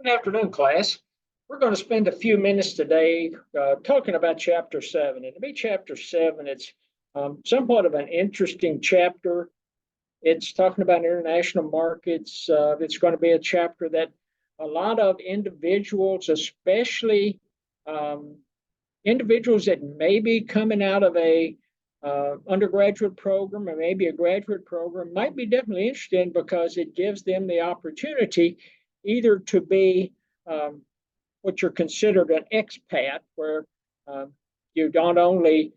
Good afternoon, class. We're going to spend a few minutes today talking about Chapter 7. And to me, Chapter 7, it's somewhat of an interesting chapter. It's talking about international markets. It's going to be a chapter that a lot of individuals, especially um, individuals that may be coming out of a undergraduate program or maybe a graduate program, might be definitely interested in because it gives them the opportunity either to be um, what you're considered an expat, where um, you don't only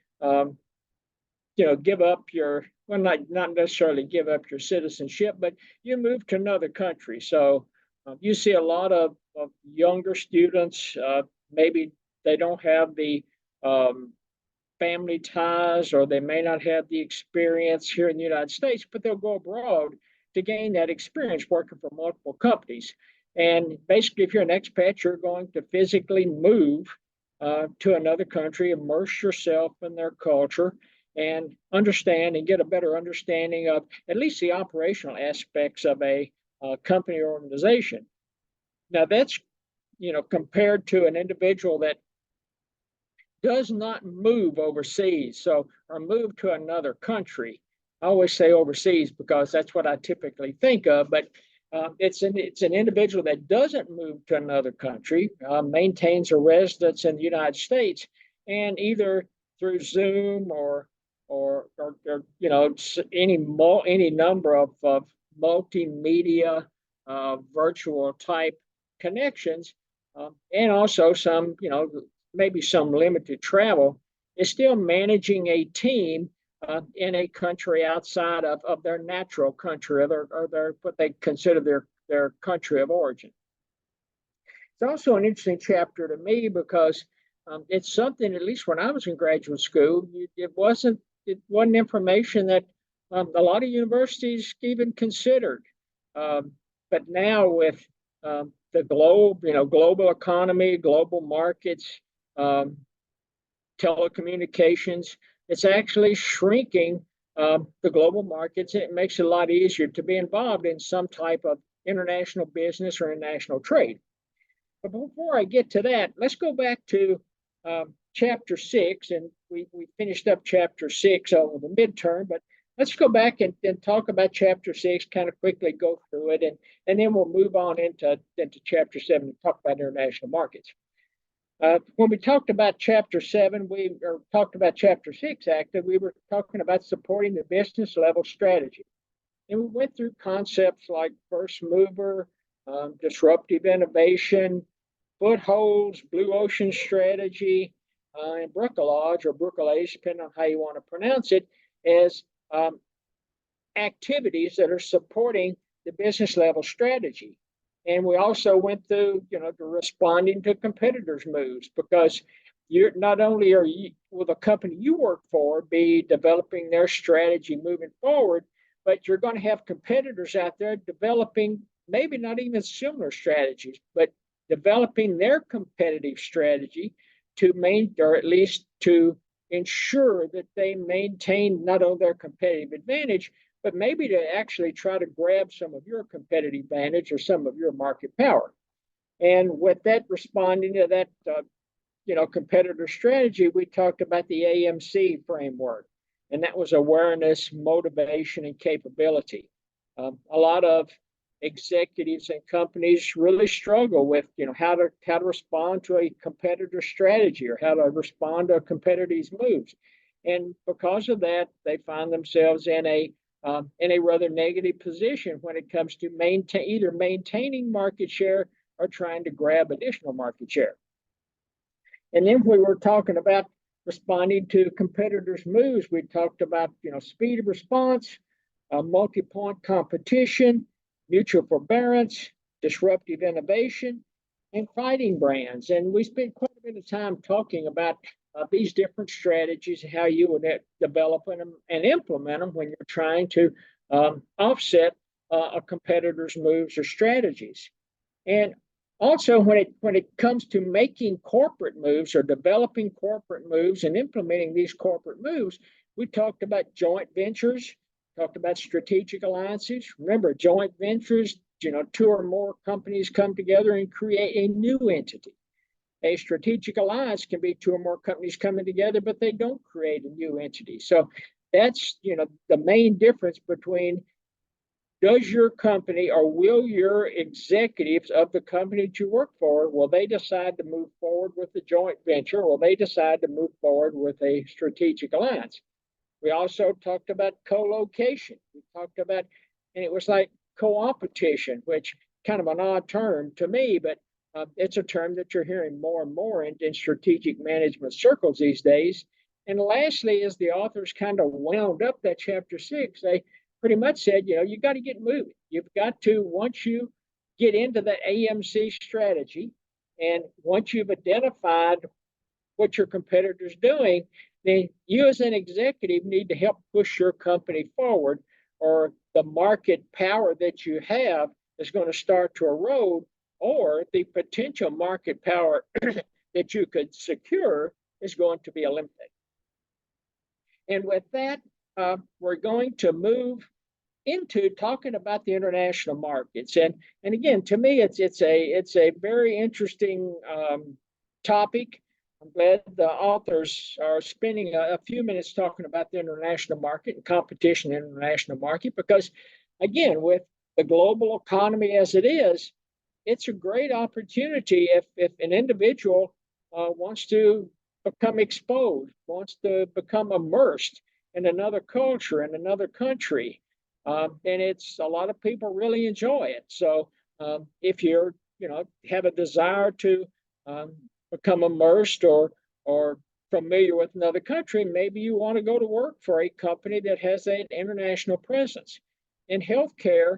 give up your, well, not necessarily give up your citizenship, but you move to another country. So you see a lot of younger students. Maybe they don't have the um, family ties, or they may not have the experience here in the United States, but they'll go abroad to gain that experience working for multiple companies. And basically, if you're an expat, you're going to physically move to another country, immerse yourself in their culture, and understand and get a better understanding of at least the operational aspects of a company or organization. Now, that's compared to an individual that does not move overseas, so or move to another country. I always say overseas because that's what I typically think of, but it's an individual that doesn't move to another country, maintains a residence in the United States, and either through Zoom or any number of multimedia virtual type connections, and also some maybe some limited travel, is still managing a team in a country outside of their natural country, or their what they consider their country of origin. It's also an interesting chapter to me because it's something, at least when I was in graduate school, it wasn't information that a lot of universities even considered. Um, but now with the global economy, global markets, um, telecommunications, it's actually shrinking the global markets. It makes it a lot easier to be involved in some type of international business or international trade. But before I get to that, let's go back to chapter 6. And we finished up chapter 6 over the midterm, but let's go back and talk about chapter 6, kind of quickly go through it, and then we'll move on into chapter 7 and talk about international markets. When we talked about chapter 7, talked about chapter 6, actually, we were talking about supporting the business level strategy. And we went through concepts like first mover, disruptive innovation, footholds, blue ocean strategy, and bricolage or bricolage, depending on how you want to pronounce it, as activities that are supporting the business level strategy. And we also went through, the responding to competitors' moves, because you're not only are you, will the company you work for be developing their strategy moving forward, but you're going to have competitors out there developing maybe not even similar strategies, but developing their competitive strategy to or at least to ensure that they maintain not only their competitive advantage, but maybe to actually try to grab some of your competitive advantage or some of your market power. And with that, responding to that, competitor strategy, we talked about the AMC framework, and that was awareness, motivation, and capability. A lot of executives and companies really struggle with, how to respond to a competitor strategy or how to respond to a competitor's moves, and because of that, they find themselves in a rather negative position when it comes to either maintaining market share or trying to grab additional market share. And then we were talking about responding to competitors' moves. We talked about speed of response, multi-point competition, mutual forbearance, disruptive innovation, and fighting brands. And we spent quite a bit of time talking about these different strategies, how you would develop them and implement them when you're trying to offset a competitor's moves or strategies. And also, when it comes to making corporate moves or developing corporate moves and implementing these corporate moves, we talked about joint ventures, talked about strategic alliances. Remember, joint ventures two or more companies come together and create a new entity. A strategic alliance can be two or more companies coming together, but they don't create a new entity. So that's, the main difference between, does your company or will your executives of the company that you work for, will they decide to move forward with the joint venture? Will they decide to move forward with a strategic alliance? We also talked about co-location. We talked about, and it was like co-opetition, which kind of an odd term to me, but it's a term that you're hearing more and more in strategic management circles these days. And lastly, as the authors kind of wound up that chapter 6, they pretty much said, you got to get moving. You've got to, once you get into the AMC strategy, and once you've identified what your competitor's doing, then you as an executive need to help push your company forward, or the market power that you have is going to start to erode, or the potential market power that you could secure is going to be eliminated. And with that, we're going to move into talking about the international markets. And again, to me, it's a very interesting topic. I'm glad the authors are spending a few minutes talking about the international market and competition in the international market, because again, with the global economy as it is, it's a great opportunity if an individual wants to become exposed, wants to become immersed in another culture, in another country. And it's, a lot of people really enjoy it. So if you're, have a desire to become immersed or familiar with another country, maybe you want to go to work for a company that has an international presence. In healthcare,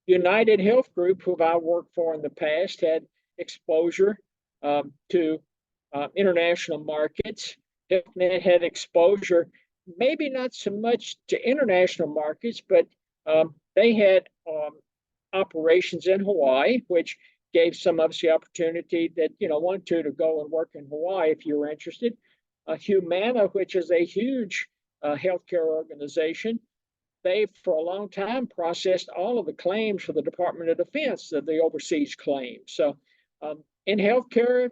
United Health Group, who I worked for in the past, had exposure to international markets. HealthNet had exposure, maybe not so much to international markets, but they had operations in Hawaii, which gave some of us the opportunity that, wanted to go and work in Hawaii if you were interested. Humana, which is a huge healthcare organization, they, for a long time, processed all of the claims for the Department of Defense, the overseas claims. So in healthcare,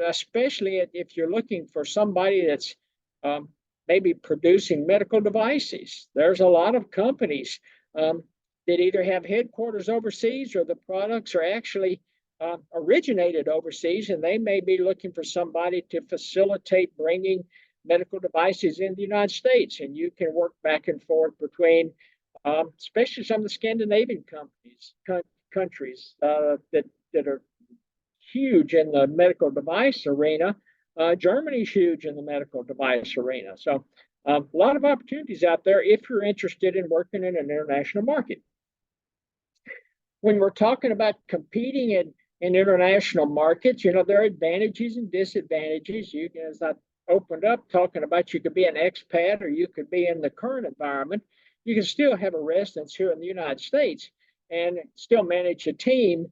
especially if you're looking for somebody that's maybe producing medical devices, there's a lot of companies that either have headquarters overseas, or the products are actually originated overseas, and they may be looking for somebody to facilitate bringing medical devices in the United States. And you can work back and forth between, especially some of the Scandinavian countries that are huge in the medical device arena. Germany's huge in the medical device arena. So a lot of opportunities out there if you're interested in working in an international market. When we're talking about competing in international markets, there are advantages and disadvantages. As I opened up talking about, you could be an expat or you could be in the current environment. You can still have a residence here in the United States and still manage a team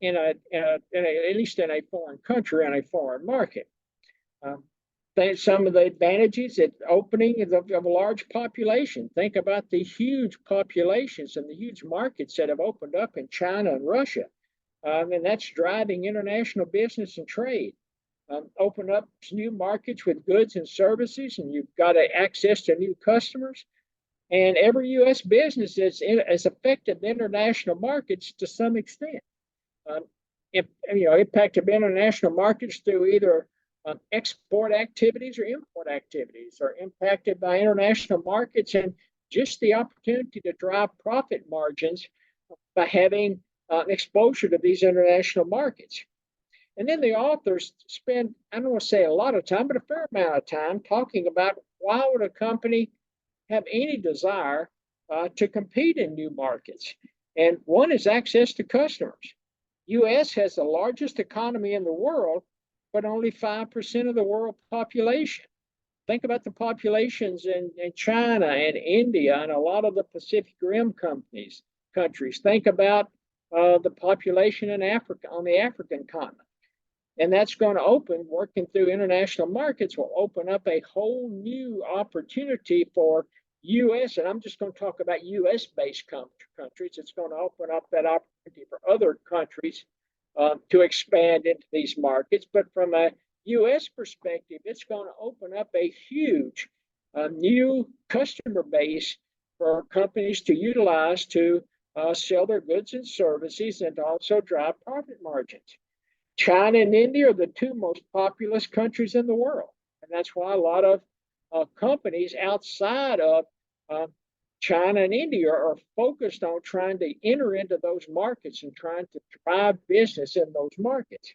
at least in a foreign country, in a foreign market. Some of the advantages, at opening of a large population. Think about the huge populations and the huge markets that have opened up in China and Russia. And that's driving international business and trade. Open up new markets with goods and services, and you've got access to new customers. And every U.S. business is affected in international markets to some extent. Impact of international markets through either export activities or import activities are impacted by international markets, and just the opportunity to drive profit margins by having exposure to these international markets. And then the authors spend, I don't want to say a lot of time, but a fair amount of time talking about why would a company have any desire to compete in new markets. And one is access to customers. U.S. has the largest economy in the world, but only 5% of the world population. Think about the populations in China and India and a lot of the Pacific Rim countries. Think about the population in Africa, on the African continent. And that's going to open, working through international markets will open up a whole new opportunity for U.S., and I'm just going to talk about U.S. based countries. It's going to open up that opportunity for other countries to expand into these markets. But from a U.S. perspective, it's going to open up a huge new customer base for companies to utilize to sell their goods and services and to also drive profit margins. China and India are the two most populous countries in the world. And that's why a lot of companies outside of uh, China and India are focused on trying to enter into those markets and trying to drive business in those markets.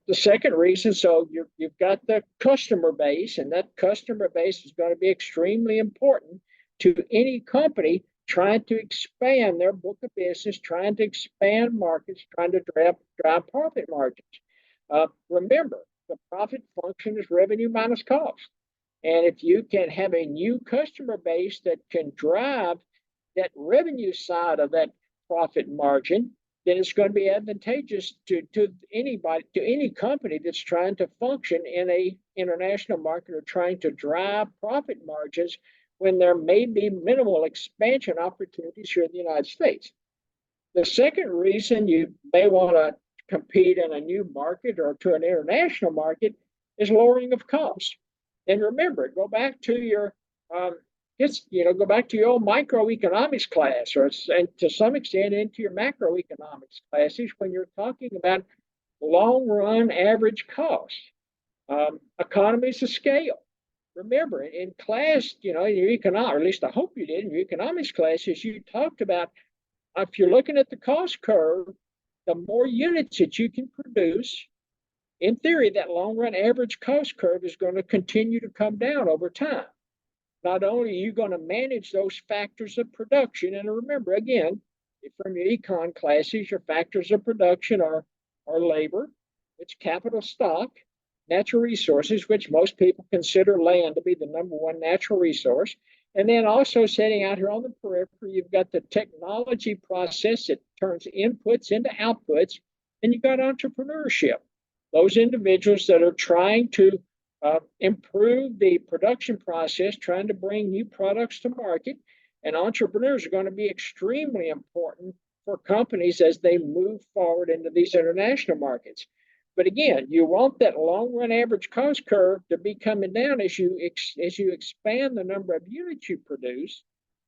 The second reason, so you've got the customer base, and that customer base is going to be extremely important to any company trying to expand their book of business, trying to expand markets, trying to drive profit margins. Remember, the profit function is revenue minus cost. And if you can have a new customer base that can drive that revenue side of that profit margin, then it's going to be advantageous to anybody, to any company that's trying to function in a international market or trying to drive profit margins when there may be minimal expansion opportunities here in the United States. The second reason you may want to compete in a new market or to an international market is lowering of costs. And remember, go back to your go back to your old microeconomics class, and to some extent into your macroeconomics classes when you're talking about long run average costs, economies of scale. Remember, in class, in your economics, or at least I hope you did in your economics classes, you talked about if you're looking at the cost curve, the more units that you can produce, in theory, that long run average cost curve is going to continue to come down over time. Not only are you going to manage those factors of production, and remember, again, from your econ classes, your factors of production are labor, it's capital stock, natural resources, which most people consider land to be the number one natural resource. And then also setting out here on the periphery, you've got the technology process that turns inputs into outputs, and you've got entrepreneurship. Those individuals that are trying to improve the production process, trying to bring new products to market, and entrepreneurs are going to be extremely important for companies as they move forward into these international markets. But again, you want that long run average cost curve to be coming down as you expand the number of units you produce,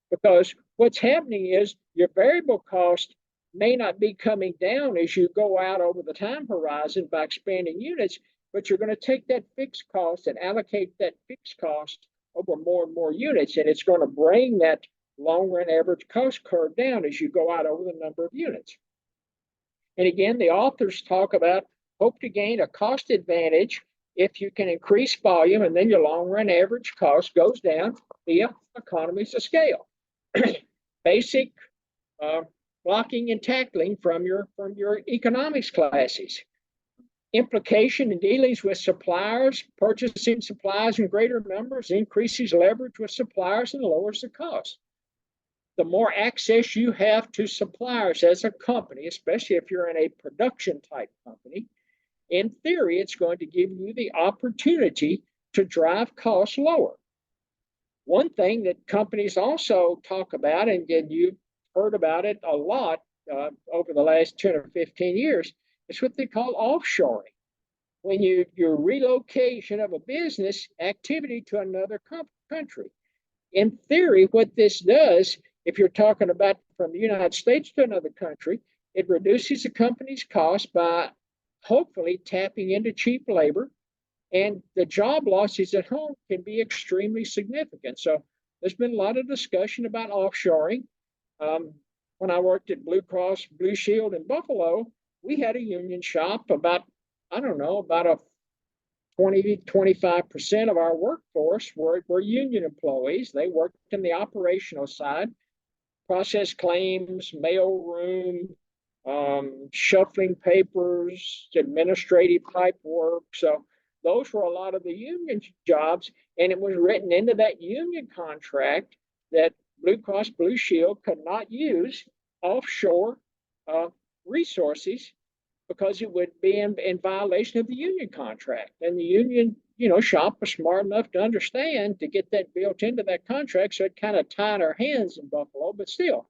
because what's happening is your variable cost may not be coming down as you go out over the time horizon by expanding units, but you're going to take that fixed cost and allocate that fixed cost over more and more units, and it's going to bring that long run average cost curve down as you go out over the number of units. And again, the authors talk about hope to gain a cost advantage if you can increase volume, and then your long run average cost goes down via economies of scale. Basic blocking and tackling from your economics classes. Implication in dealings with suppliers, purchasing supplies in greater numbers increases leverage with suppliers and lowers the cost. The more access you have to suppliers as a company, especially if you're in a production type company, in theory, it's going to give you the opportunity to drive costs lower. One thing that companies also talk about, and you've heard about it a lot over the last 10 or 15 years, is what they call offshoring. When your relocation of a business activity to another country. In theory, what this does, if you're talking about from the United States to another country, it reduces the company's cost by hopefully tapping into cheap labor, and the job losses at home can be extremely significant. So there's been a lot of discussion about offshoring. When I worked at Blue Cross Blue Shield in Buffalo, we had a union shop. About a 25% of our workforce were union employees. They worked in the operational side, process claims, mail room, shuffling papers, administrative type work. So those were a lot of the union jobs, and it was written into that union contract that Blue Cross Blue Shield could not use offshore resources because it would be in violation of the union contract. And the union Shop was smart enough to understand to get that built into that contract. So it kind of tied our hands in Buffalo, but still,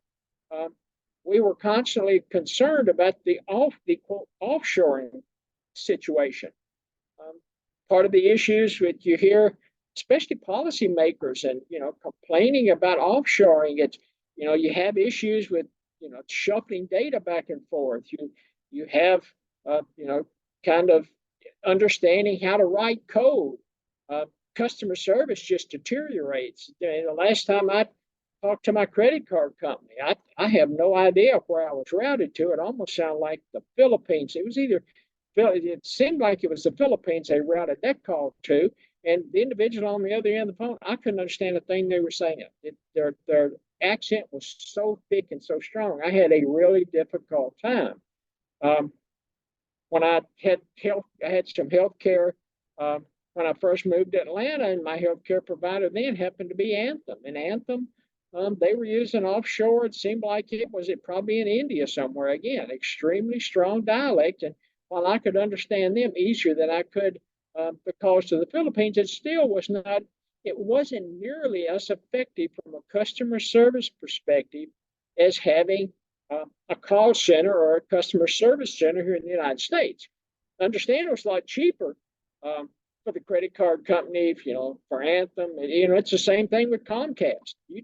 um, we were constantly concerned about the quote offshoring situation. Um, Part of the issues that you hear, especially policymakers, and complaining about offshoring. It's you have issues with shuffling data back and forth. You have kind of understanding how to write code. Uh, Customer service just deteriorates. The last time I talked to my credit card company, I have no idea where I was routed to. It almost sounded like the Philippines. It was either it seemed like it was the Philippines they routed that call to, and the individual on the other end of the phone, I couldn't understand a thing they were saying. Their accent was so thick and so strong. I had a really difficult time. Um, when I had some health care when I first moved to Atlanta, and my health care provider then happened to be Anthem. And Anthem, they were using offshore. It seemed like it probably in India somewhere. Again, extremely strong dialect. And while I could understand them easier than I could because of the Philippines, it still was not. It wasn't nearly as effective from a customer service perspective as having a call center or a customer service center here in the United States. Understand it was a lot cheaper for the credit card company, for Anthem. It's the same thing with Comcast. You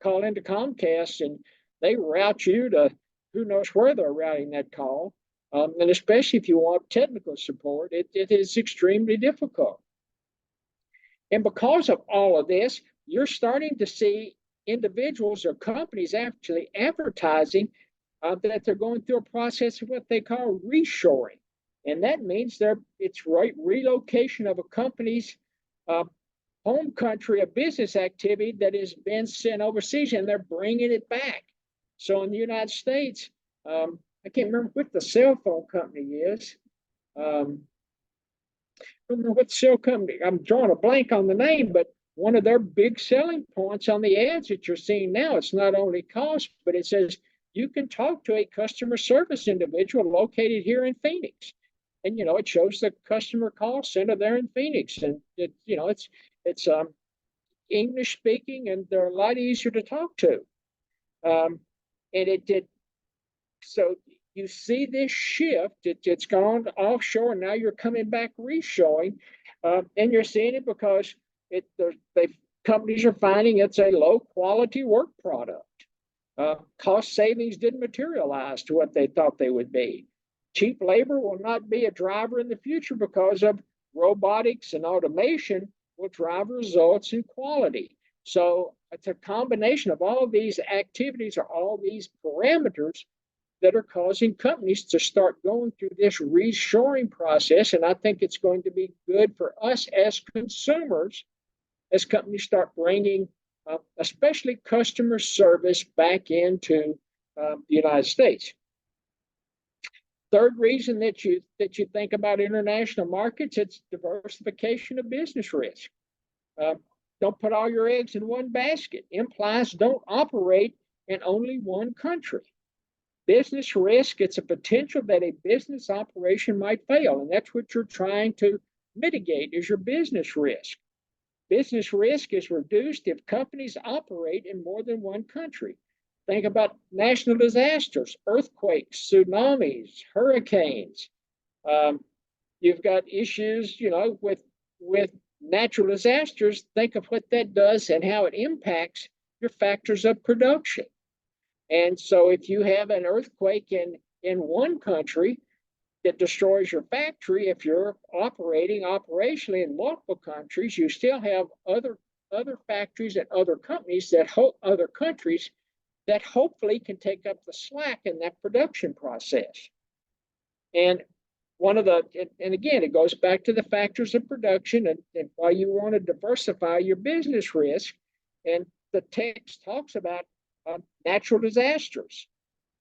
call into Comcast and they route you to who knows where they're routing that call. And especially if you want technical support, it is extremely difficult. And because of all of this, you're starting to see individuals or companies actually advertising that they're going through a process of what they call reshoring. And that means it's relocation of a company's uh, home country, a business activity that has been sent overseas, and they're bringing it back. So in the United States, I can't remember what the cell phone company is. I don't know what cell company. I'm drawing a blank on the name, but one of their big selling points on the ads that you're seeing now, it's not only cost, but it says you can talk to a customer service individual located here in Phoenix. And it shows the customer call center there in Phoenix. And it's English speaking, and they're a lot easier to talk to. And it did so you see this shift. It's gone offshore, and now you're coming back reshoring, and you're seeing it because companies are finding it's a low quality work product. Cost savings didn't materialize to what they thought they would be. Cheap labor will not be a driver in the future because of robotics and automation will drive results in quality. So it's a combination of all of these activities or all these parameters that are causing companies to start going through this reshoring process. And I think it's going to be good for us as consumers as companies start bringing, especially customer service, back into the United States. Third reason that you think about international markets, it's diversification of business risk. Don't put all your eggs in one basket. Implies don't operate in only one country. Business risk, it's a potential that a business operation might fail, and that's what you're trying to mitigate is your business risk. Business risk is reduced if companies operate in more than one country. Think about national disasters, earthquakes, tsunamis, hurricanes. You've got issues, with natural disasters. Think of what that does and how it impacts your factors of production. And so if you have an earthquake in one country that destroys your factory, if you're operating operationally in multiple countries, you still have other factories and other companies other countries that hopefully can take up the slack in that production process. And and again, it goes back to the factors of production and why you want to diversify your business risk. And the text talks about natural disasters,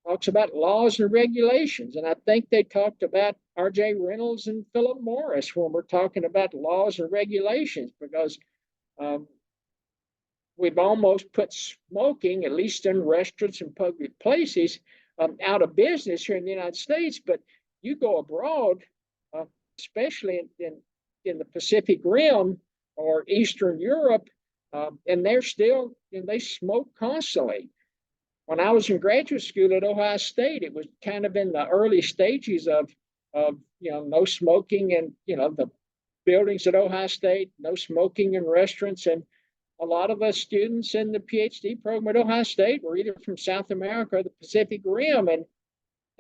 talks about laws and regulations. And I think they talked about R.J. Reynolds and Philip Morris when we're talking about laws and regulations, because we've almost put smoking, at least in restaurants and public places, out of business here in the United States. But you go abroad, especially in in the Pacific Rim or Eastern Europe, and they're still, they smoke constantly. When I was in graduate school at Ohio State, it was kind of in the early stages of no smoking, and the buildings at Ohio State, no smoking in restaurants. And a lot of us students in the PhD program at Ohio State were either from South America or the Pacific Rim. And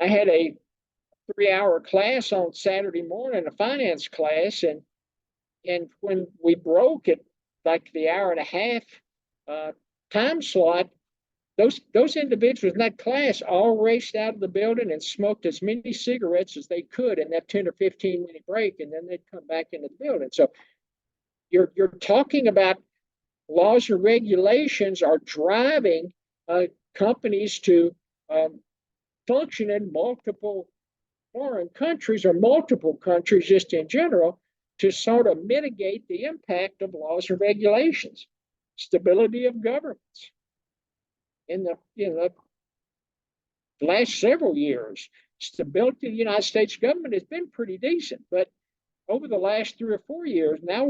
I had a 3-hour class on Saturday morning, a finance class, and when we broke it, like the hour and a half time slot, those individuals in that class all raced out of the building and smoked as many cigarettes as they could in that 10 or 15-minute break, and then they'd come back into the building. So you're talking about laws and regulations are driving companies to function in multiple foreign countries, or multiple countries just in general, to sort of mitigate the impact of laws and regulations. Stability of governments. In the last several years, stability of the United States government has been pretty decent, but over the last 3 or 4 years, now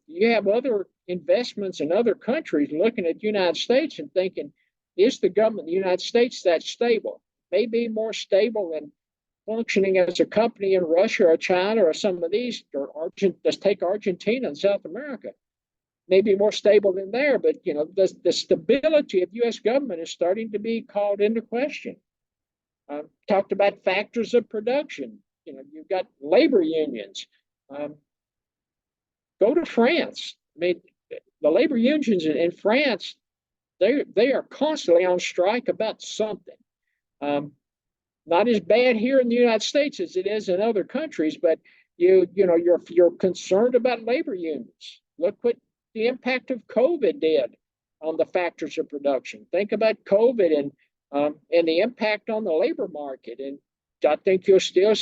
you have other investments in other countries looking at the United States and thinking, is the government of the United States that stable? Maybe more stable than functioning as a company in Russia or China or some of these, or let's take Argentina and South America. Maybe more stable than there, but the stability of U.S. government is starting to be called into question. Talked about factors of production. You've got labor unions. Go to France. I mean, the labor unions in France, they are constantly on strike about something. Not as bad here in the United States as it is in other countries, but you're concerned about labor unions. Look what the impact of COVID did on the factors of production. Think about COVID and the impact on the labor market. And I think you'll still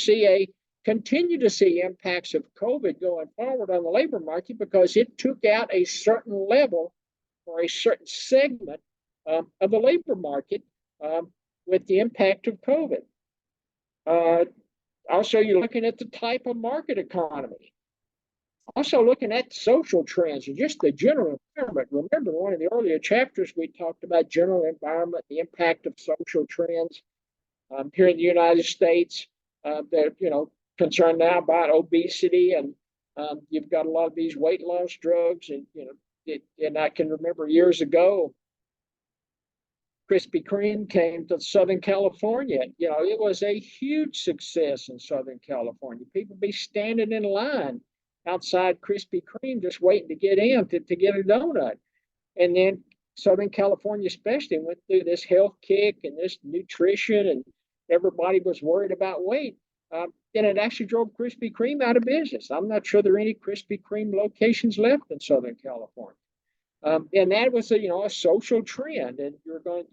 continue to see impacts of COVID going forward on the labor market, because it took out a certain level or a certain segment of the labor market with the impact of COVID. Also, you're looking at the type of market economy. Also looking at social trends and just the general environment. Remember, one of the earlier chapters, we talked about general environment, the impact of social trends here in the United States. They're concerned now about obesity, and you've got a lot of these weight loss drugs, and and I can remember years ago, Krispy Kreme came to Southern California. It was a huge success in Southern California. People be standing in line outside Krispy Kreme just waiting to get in to get a donut. And then Southern California especially went through this health kick and this nutrition, and everybody was worried about weight. And it actually drove Krispy Kreme out of business. I'm not sure there are any Krispy Kreme locations left in Southern California. And that was a social trend, and you're going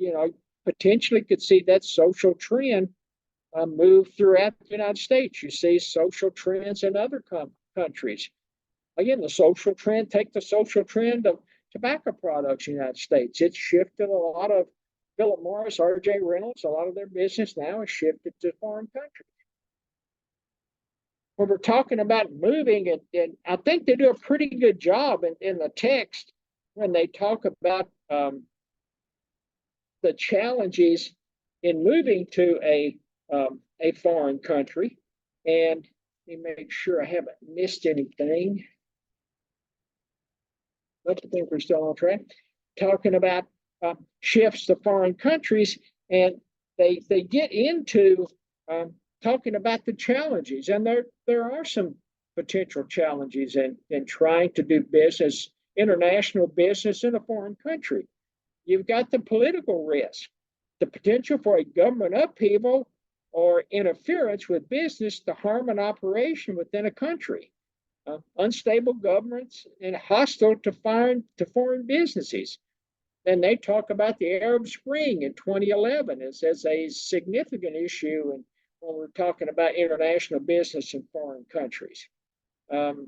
potentially could see that social trend move throughout the United States. You see social trends in other countries. Again, take the social trend of tobacco products in the United States. It's shifted a lot of Philip Morris, R.J. Reynolds, a lot of their business now is shifted to foreign countries. When we're talking about moving, and I think they do a pretty good job in the text when they talk about the challenges in moving to a foreign country. And let me make sure I haven't missed anything. I think we're still on track. Talking about shifts to foreign countries, and they get into talking about the challenges, and there are some potential challenges in trying to do business, international business in a foreign country. You've got the political risk, the potential for a government upheaval or interference with business to harm an operation within a country. Unstable governments and hostile to foreign businesses. And they talk about the Arab Spring in 2011 as a significant issue when we're talking about international business in foreign countries. The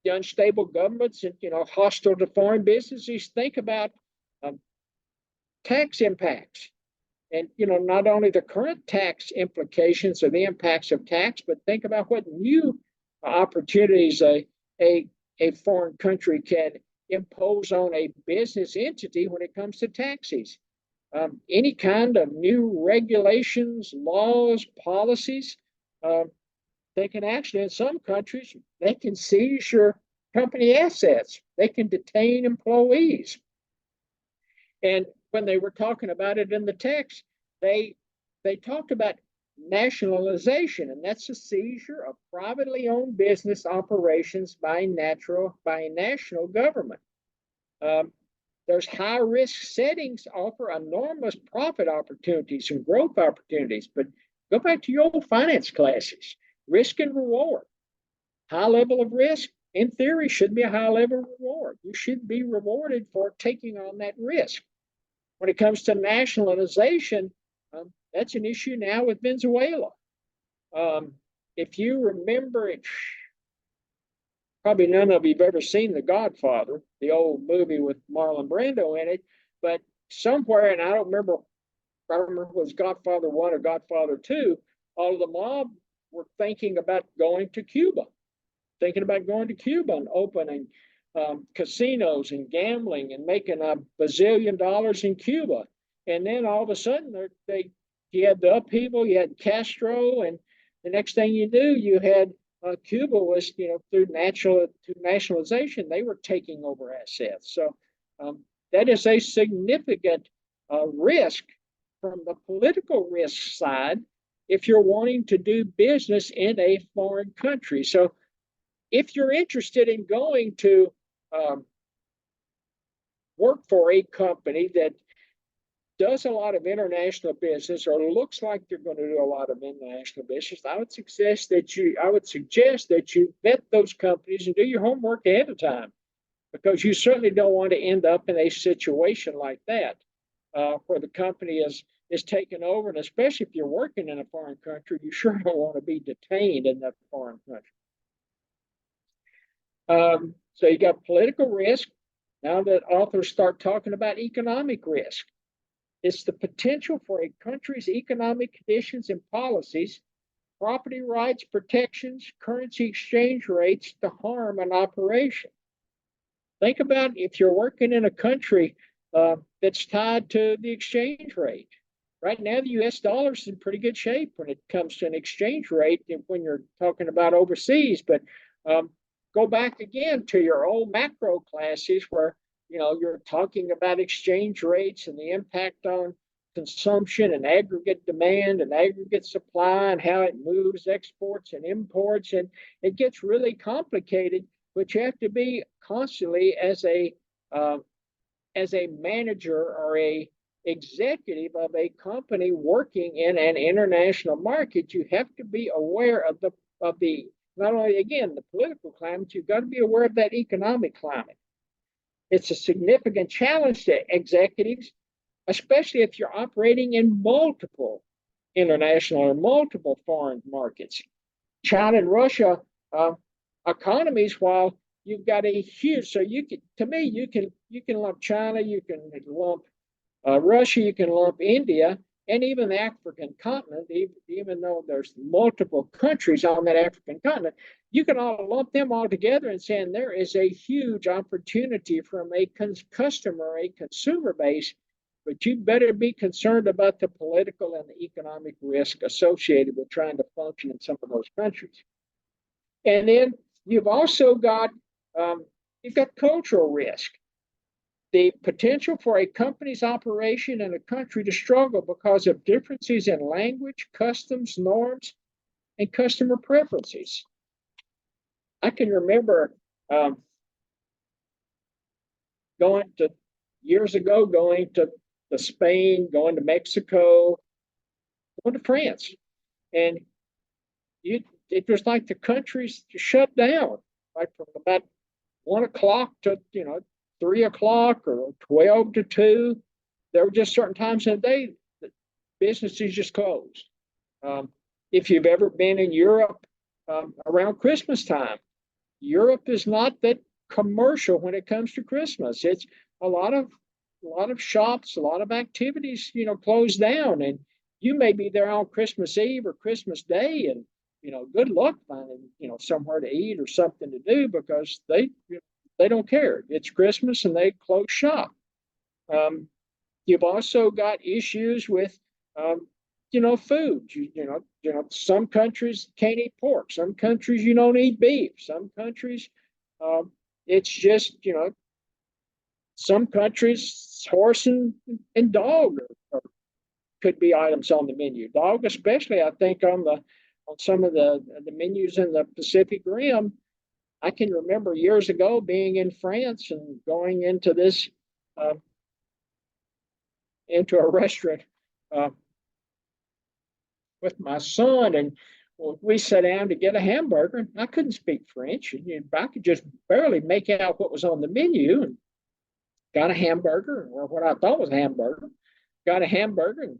unstable governments and hostile to foreign businesses. Think about tax impacts, and not only the current tax implications or the impacts of tax, but think about what new opportunities a a foreign country can impose on a business entity when it comes to taxes. Any kind of new regulations, laws, policies, they can actually, in some countries, they can seize your company assets. They can detain employees. And when they were talking about it in the text, they talked about nationalization, and that's a seizure of privately owned business operations by a national government. There's high risk settings offer enormous profit opportunities and growth opportunities. But go back to your old finance classes, risk and reward. High level of risk, in theory, should be a high level of reward. You should be rewarded for taking on that risk. When it comes to nationalization, that's an issue now with Venezuela. If you remember it, probably none of you have ever seen The Godfather, the old movie with Marlon Brando in it, but somewhere, and I don't remember if it was Godfather 1 or Godfather 2, all of the mob were thinking about going to Cuba and opening casinos and gambling and making $1 bazillion in Cuba. And then all of a sudden, you had the upheaval, you had Castro, and the next thing you knew, you had Cuba was, through nationalization, they were taking over assets. So that is a significant risk from the political risk side if you're wanting to do business in a foreign country. So if you're interested in going to work for a company that does a lot of international business or looks like they're going to do a lot of international business, I would suggest that you vet those companies and do your homework ahead of time, because you certainly don't want to end up in a situation like that where the company is taken over, and especially if you're working in a foreign country, you sure don't want to be detained in that foreign country. So you got political risk. Now that authors start talking about economic risk. It's the potential for a country's economic conditions and policies, property rights, protections, currency exchange rates to harm an operation. Think about if you're working in a country that's tied to the exchange rate. Right now, the US dollar is in pretty good shape when it comes to an exchange rate when you're talking about overseas. But go back again to your old macro classes where you're talking about exchange rates and the impact on consumption and aggregate demand and aggregate supply and how it moves exports and imports. And it gets really complicated, but you have to be constantly as a manager or a executive of a company working in an international market. You have to be aware of the not only, again, the political climate, you've got to be aware of that economic climate. It's a significant challenge to executives, especially if you're operating in multiple international or multiple foreign markets. China and Russia economies, while you've got a huge, so you can lump China, you can lump Russia, you can lump India, and even the African continent, even though there's multiple countries on that African continent, you can all lump them all together and saying there is a huge opportunity from a consumer base, but you better be concerned about the political and the economic risk associated with trying to function in some of those countries. And then you've also got cultural risk. The potential for a company's operation in a country to struggle because of differences in language, customs, norms, and customer preferences. I can remember years ago going to Spain, going to Mexico, going to France, and it was like the countries shut down, like from about 1 o'clock to 3 o'clock or 12 to 2. There were just certain times in the day that businesses just closed. If you've ever been in Europe around Christmas time, Europe is not that commercial when it comes to Christmas. It's a lot of shops, a lot of activities, closed down, and you may be there on Christmas Eve or Christmas Day, and good luck finding, somewhere to eat or something to do because they don't care. It's Christmas and they close shop. You've also got issues with, food. Some countries can't eat pork. Some countries you don't eat beef. Some countries, um, it's just, some countries horse and dog could be items on the menu. Dog, especially, I think on some of the menus in the Pacific Rim. I can remember years ago being in France and going uh, into a restaurant uh, with my son, and we sat down to get a hamburger. And I couldn't speak French, and I could just barely make out what was on the menu. And got a hamburger, or what I thought was a hamburger. Got a hamburger, and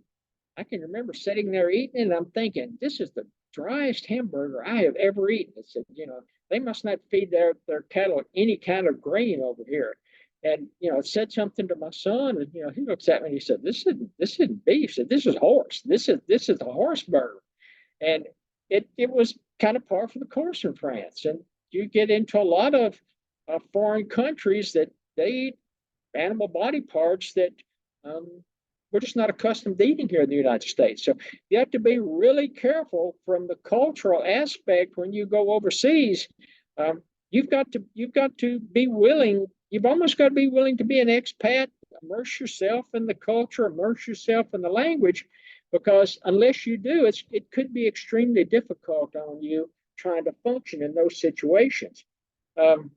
I can remember sitting there eating it, and I'm thinking, this is the driest hamburger I have ever eaten. It said, they must not feed their cattle any kind of grain over here. And it said something to my son, and he looks at me and he said, "This isn't beef." He said, "This is horse. This is a horse burger." And it was kind of par for the course in France. And you get into a lot of foreign countries that they eat animal body parts that we're just not accustomed to eating here in the United States. So you have to be really careful from the cultural aspect when you go overseas. Um, you've got to be willing. You've almost got to be willing to be an expat, immerse yourself in the culture, immerse yourself in the language, because unless you do, it could be extremely difficult on you trying to function in those situations. Um,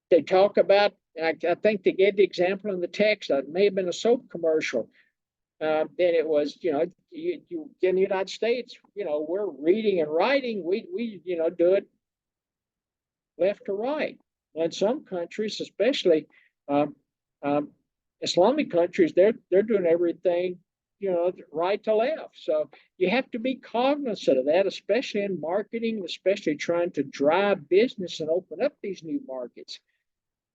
they talk about, I think they gave the example in the text, it may have been a soap commercial. Then it was, you in the United States, we're reading and writing, we do it left to right. In some countries, especially um, um, Islamic countries, they're doing everything, right to left. So you have to be cognizant of that, especially in marketing, especially trying to drive business and open up these new markets.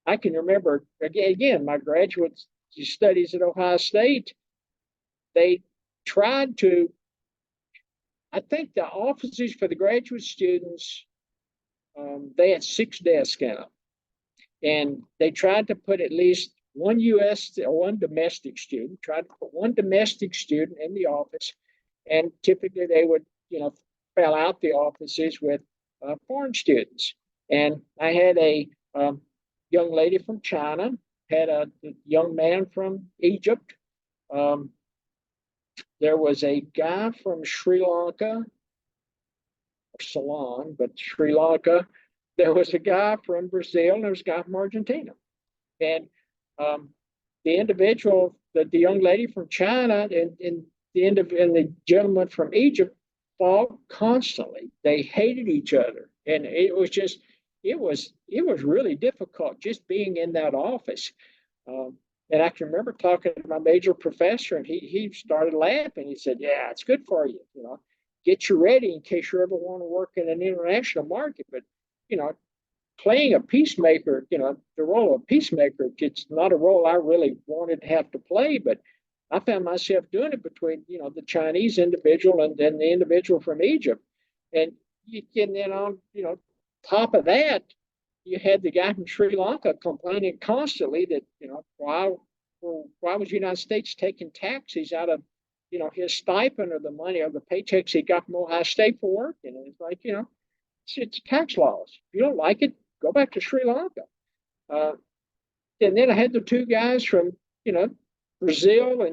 I can remember again my graduate studies at Ohio State. They tried to, I think the offices for the graduate students, they had 6 desks in them, and they tried to put at least one U.S. or one domestic student. Tried to put one domestic student in the office, and typically they would, fill out the offices with foreign students. And I had a young lady from China, had a young man from Egypt. Um, there was a guy from Sri Lanka, Ceylon, but Sri Lanka. There was a guy from Brazil, and there was a guy from Argentina. And um, the individual, the young lady from China, and the gentleman from Egypt fought constantly. They hated each other, and it was really difficult just being in that office. Um, and I can remember talking to my major professor, and he started laughing. He said, "Yeah, it's good for you, get you ready in case you ever want to work in an international market." But you know, playing a peacemaker, the role of a peacemaker, it's not a role I really wanted to have to play, but I found myself doing it between, the Chinese individual and then the individual from Egypt. And you can then on, top of that, you had the guy from Sri Lanka complaining constantly that, why was the United States taking taxes out of, his stipend or the money or the paychecks he got from Ohio State for working? And it's like, it's tax laws. If you don't like it, go back to Sri Lanka. Uh, and then I had the two guys from, Brazil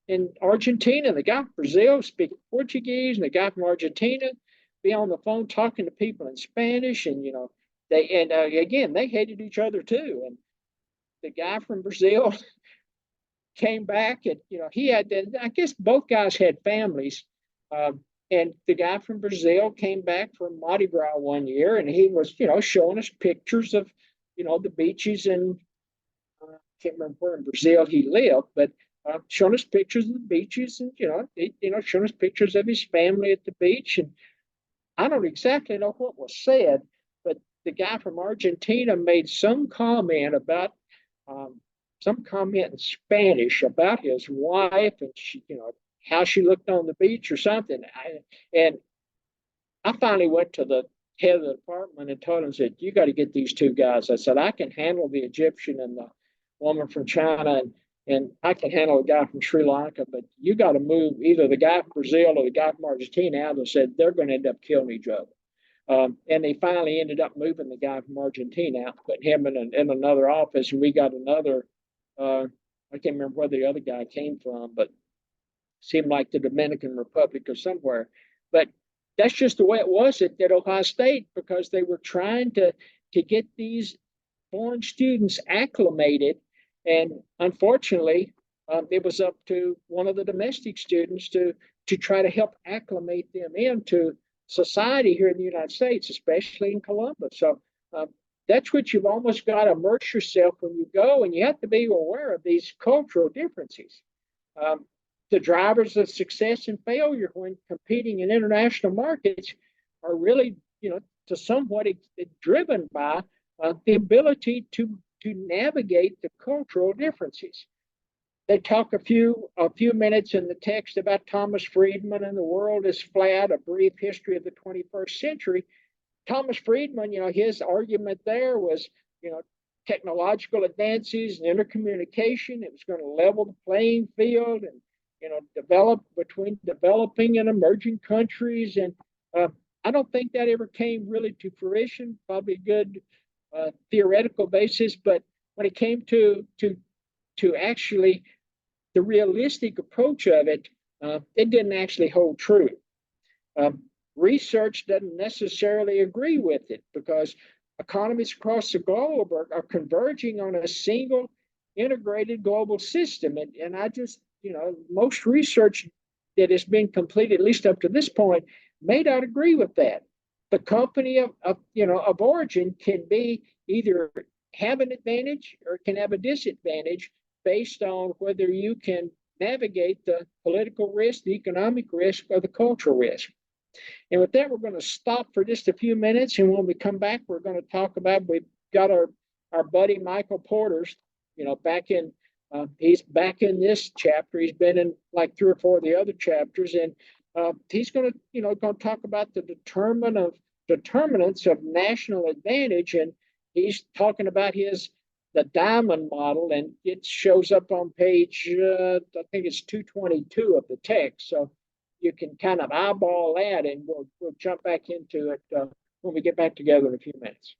and Argentina. The guy from Brazil speaking Portuguese, and the guy from Argentina be on the phone talking to people in Spanish. And, again, they hated each other too. And the guy from Brazil came back, and, he had, I guess both guys had families. Um, and the guy from Brazil came back from Mardi Gras one year, and he was, showing us pictures of, the beaches, and I can't remember where in Brazil he lived, but showing us pictures of the beaches, and showing us pictures of his family at the beach. And I don't exactly know what was said, but the guy from Argentina made um, some comment in Spanish about his wife, and she, how she looked on the beach or something. And I finally went to the head of the department and told him, said, you got to get these two guys. I said, I can handle the Egyptian and the woman from China, and I can handle a guy from Sri Lanka, but you got to move either the guy from Brazil or the guy from Argentina out. And said, they're going to end up killing each other. And they finally ended up moving the guy from Argentina out, putting him in another office, and we got another. I can't remember where the other guy came from, but seemed like the Dominican Republic or somewhere. But that's just the way it was at Ohio State, because they were trying to get these foreign students acclimated, and unfortunately, it was up to one of the domestic students to try to help acclimate them into society here in the United States, especially in Columbus. So that's what you've almost got to immerse yourself when you go, and you have to be aware of these cultural differences. Um, the drivers of success and failure when competing in international markets are really, to somewhat driven by the ability to navigate the cultural differences. They talk a few minutes in the text about Thomas Friedman and the world is flat, a brief history of the 21st century. Thomas Friedman, his argument there was, technological advances and intercommunication. It was going to level the playing field and, develop between developing and emerging countries. And I don't think that ever came really to fruition. Probably a good theoretical basis, but when it came to actually the realistic approach of it, it didn't actually hold true. Research doesn't necessarily agree with it, because economies across the globe are converging on a single integrated global system. And I just, most research that has been completed, at least up to this point, may not agree with that. The company of origin can be either have an advantage or can have a disadvantage based on whether you can navigate the political risk, the economic risk, or the cultural risk. And with that, we're going to stop for just a few minutes. And when we come back, we're going to talk about, we've got our buddy Michael Porter's, he's back in this chapter. He's been in like 3 or 4 of the other chapters. And he's going to talk about the determinants of national advantage. And he's talking about the diamond model, and it shows up on page, I think it's 222 of the text. So you can kind of eyeball that, and we'll jump back into it when we get back together in a few minutes.